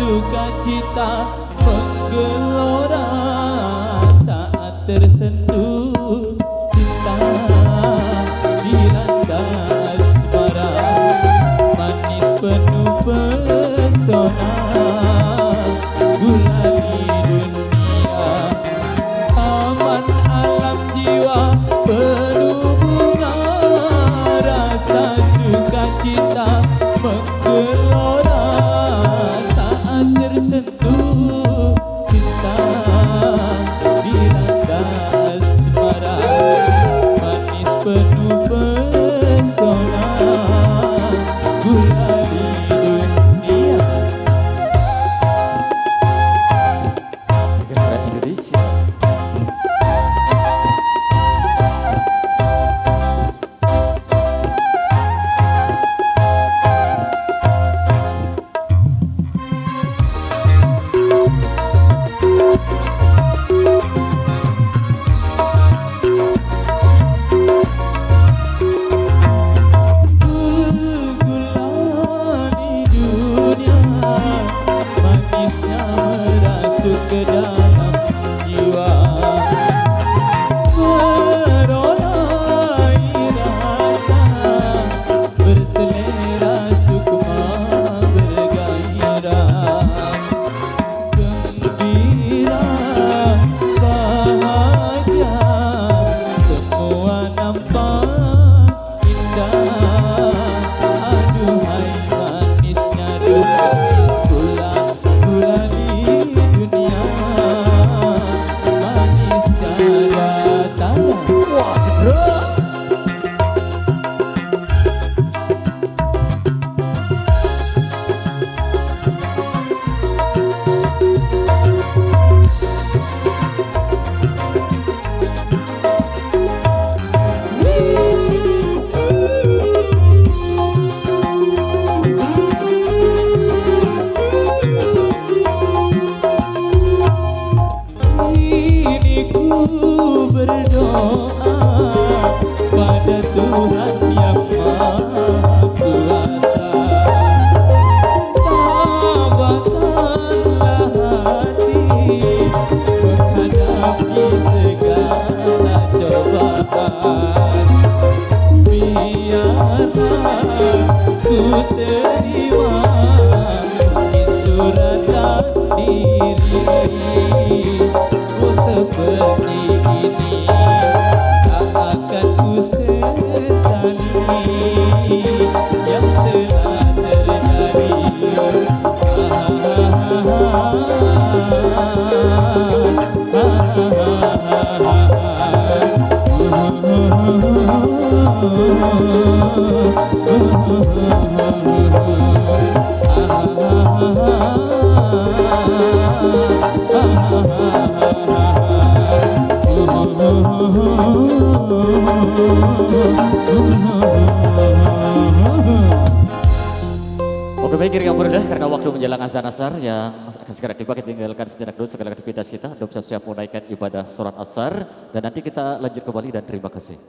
Sukacita menggelora saat tersentuh cinta dilanda asmara, manis penuh pesona gulali dunia. Taman alam jiwa penuh bunga, rasa sukacita menggelora tersentuh cinta dilanda asmara, manis penuh pesona gulali dunia. Negara Indonesia. Ke dalam jiwa meronai rasa berselera sukma bergairah, gembira bahagia semua nampak indah. Aduhai manisnya manis pula gulali dunia, manis datang. Wah, si bro. Berdoa pada Tuhan yang Maha Kuasa, tabahkanlah hati menghadapi segala cobaan. Biarlah ku terima suratan diri, oh seperti ini tak akan ku sesali yang telah terjadi. Oke, baik, kira udah karena waktu menjelang azan asar yang akan segera tiba, kita tinggalkan sejenak dulu segala aktivitas kita untuk siap-siap menunaikan ibadah sholat asar, dan nanti kita lanjut kembali dan terima kasih.